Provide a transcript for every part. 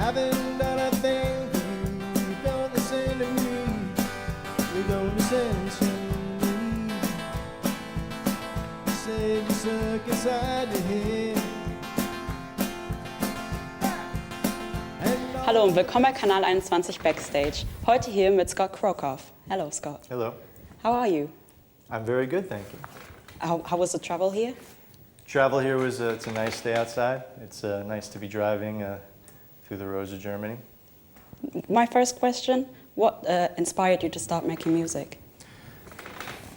haven't done a thing for you. Don't listen to me. You don't listen to me. You said you suck inside your head. Hallo und willkommen bei Kanal 21 Backstage. Heute hier mit Scott Krokkof. Hello, Scott. Hello. How are you? I'm very good, thank you. How was the travel here? Travel here was, it's a nice day outside. It's nice to be driving through the roads of Germany. My first question, what inspired you to start making music?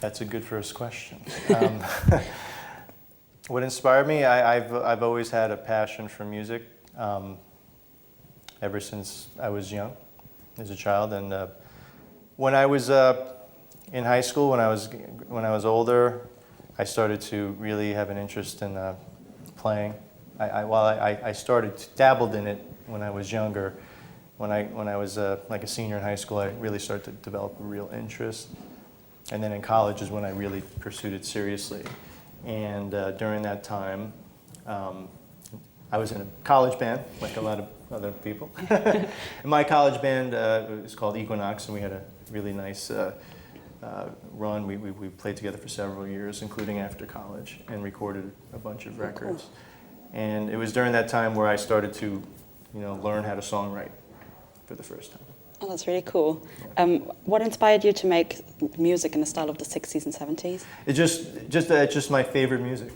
That's a good first question. What inspired me, I've always had a passion for music ever since I was young, as a child. And when I was in high school, when I was older, I started to really have an interest in playing. I dabbled in it when I was younger. When I was like a senior in high school, I really started to develop a real interest. And then in college is when I really pursued it seriously. And during that time, I was in a college band, like a lot of other people. And my college band was called Equinox, and we had a really nice run. We played together for several years, including after college, and recorded a bunch of records. Cool. And it was during that time where I started to, learn how to songwrite for the first time. Oh, that's really cool. What inspired you to make music in the style of the 60s and 70s? It's just my favorite music.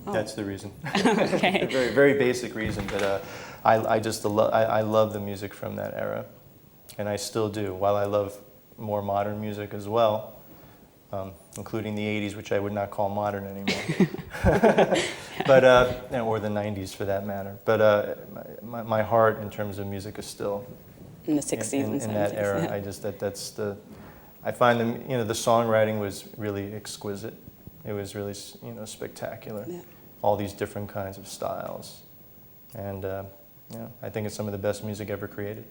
Oh. That's the reason. Okay. Very, very basic reason, but I love the music from that era, and I still do. While I love more modern music as well, including the 80s, which I would not call modern anymore, but or the 90s for that matter. But my heart in terms of music is still in the 60s and 70s. In that era. Yeah. I find the songwriting was really exquisite. It was really spectacular. Yeah. All these different kinds of styles, and I think it's some of the best music ever created.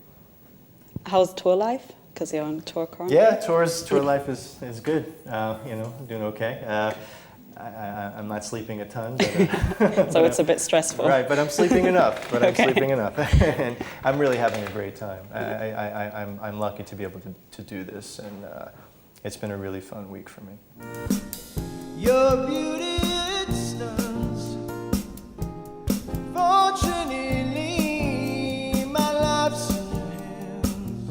How's tour life? Because you're on tour currently. Yeah, tour life is good. Doing okay. I'm not sleeping a ton. But, so it's a bit stressful. Right, but I'm sleeping enough. I'm sleeping enough, and I'm really having a great time. I'm lucky to be able to do this, and it's been a really fun week for me. Your beauty, it stuns. Fortunately, my life's in your hands.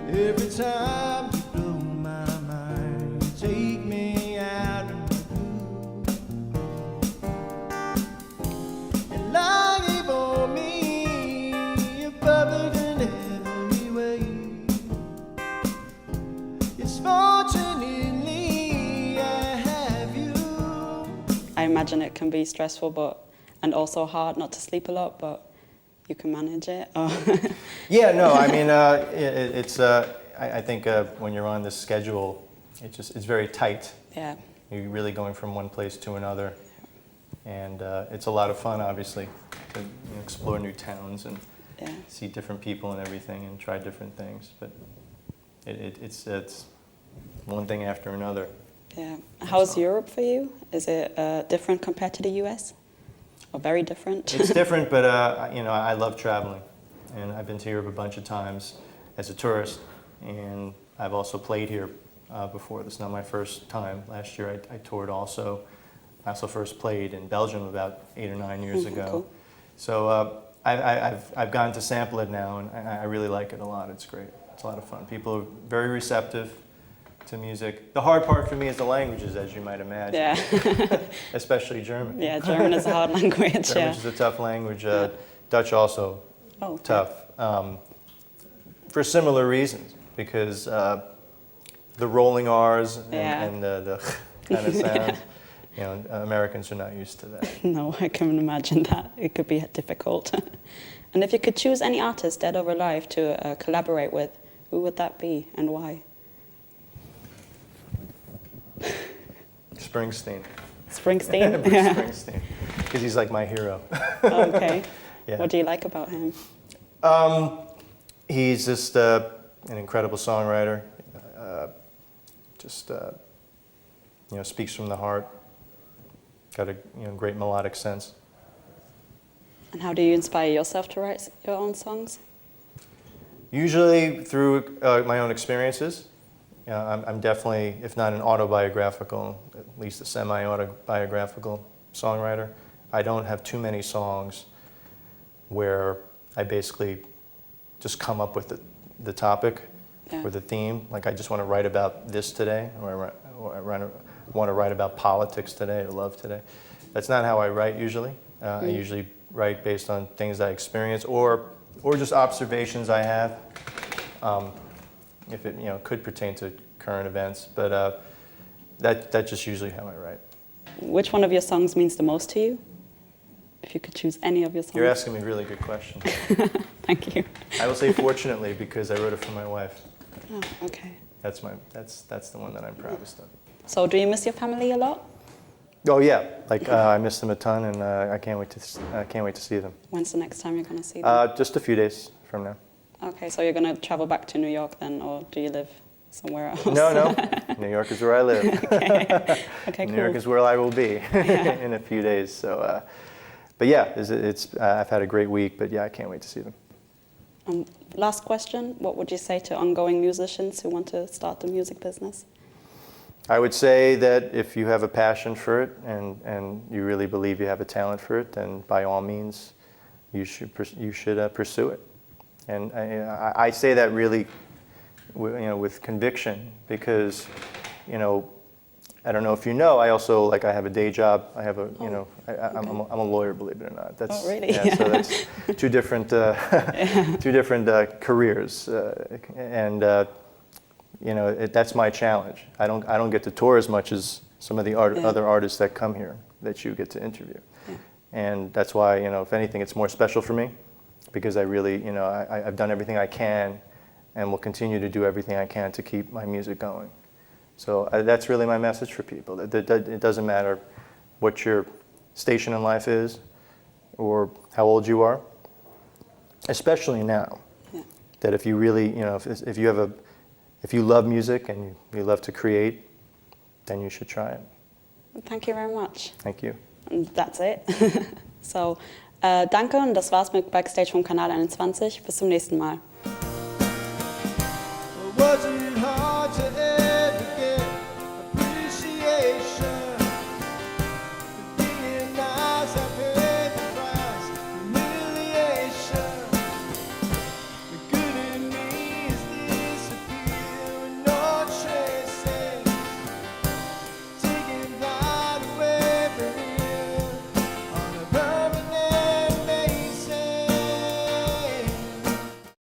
Every time you blow my mind, you take me out of the blue. And like for me, you're perfect in every way. It's fortunately I imagine it can be stressful, and also hard not to sleep a lot, but you can manage it. Yeah, no, I mean, I think when you're on this schedule, it's very tight. Yeah. You're really going from one place to another, and it's a lot of fun, obviously, to explore new towns and see different people and everything, and try different things. But it's one thing after another. Yeah. How's Europe for you? Is it different compared to the US? Or very different? It's different, but I love traveling, and I've been to Europe a bunch of times as a tourist, and I've also played here before. This is not my first time. Last year I toured also. I also first played in Belgium about 8 or 9 years ago. Cool. So I've gotten to sample it now, and I really like it a lot. It's great. It's a lot of fun. People are very receptive to music. The hard part for me is the languages, as you might imagine. Yeah. Especially German. Yeah, German is a hard language. German is a tough language. Dutch also tough. For similar reasons, because the rolling R's and the kind of sounds, Americans are not used to that. No, I can imagine that. It could be difficult. And if you could choose any artist, dead or alive, to collaborate with, who would that be and why? Springsteen. Springsteen? Springsteen, because he's like my hero. Okay. Yeah. What do you like about him? He's just an incredible songwriter. Speaks from the heart. Got a great melodic sense. And how do you inspire yourself to write your own songs? Usually through my own experiences. I'm definitely, if not an autobiographical, at least a semi-autobiographical songwriter. I don't have too many songs where I basically just come up with the topic or the theme. Like I just want to write about this today, or I want to write about politics today or love today. That's not how I write usually. I usually write based on things I experience or just observations I have. If it could pertain to current events, but that's just usually how I write. Which one of your songs means the most to you? If you could choose any of your songs. You're asking me really good questions. Thank you. I will say fortunately because I wrote it for my wife. Oh, okay. That's the one that I'm proudest of. So do you miss your family a lot? Oh yeah, I miss them a ton, and I can't wait to see them. When's the next time you're going to see them? Just a few days from now. Okay, so you're going to travel back to New York then, or do you live somewhere else? No. New York is where I live. Okay, New cool. York is where I will be in a few days. So, but yeah, I've had a great week. But yeah, I can't wait to see them. Last question: what would you say to ongoing musicians who want to start the music business? I would say that if you have a passion for it and you really believe you have a talent for it, then by all means, you should pursue it. And I say that really, with conviction, because, I don't know if you know, I also I have a day job. I have I'm a lawyer, believe it or not. That's, oh, really? Yeah, so that's two different careers, and that's my challenge. I don't get to tour as much as some of the other artists that come here that you get to interview, and that's why if anything, it's more special for me. Because I really, I've done everything I can and will continue to do everything I can to keep my music going. So that's really my message for people. It doesn't matter what your station in life is or how old you are, especially now, that if you really, if you love music and you love to create, then you should try it. Thank you very much. Thank you. And that's it. So, danke und das war's mit Backstage vom Kanal 21. Bis zum nächsten Mal.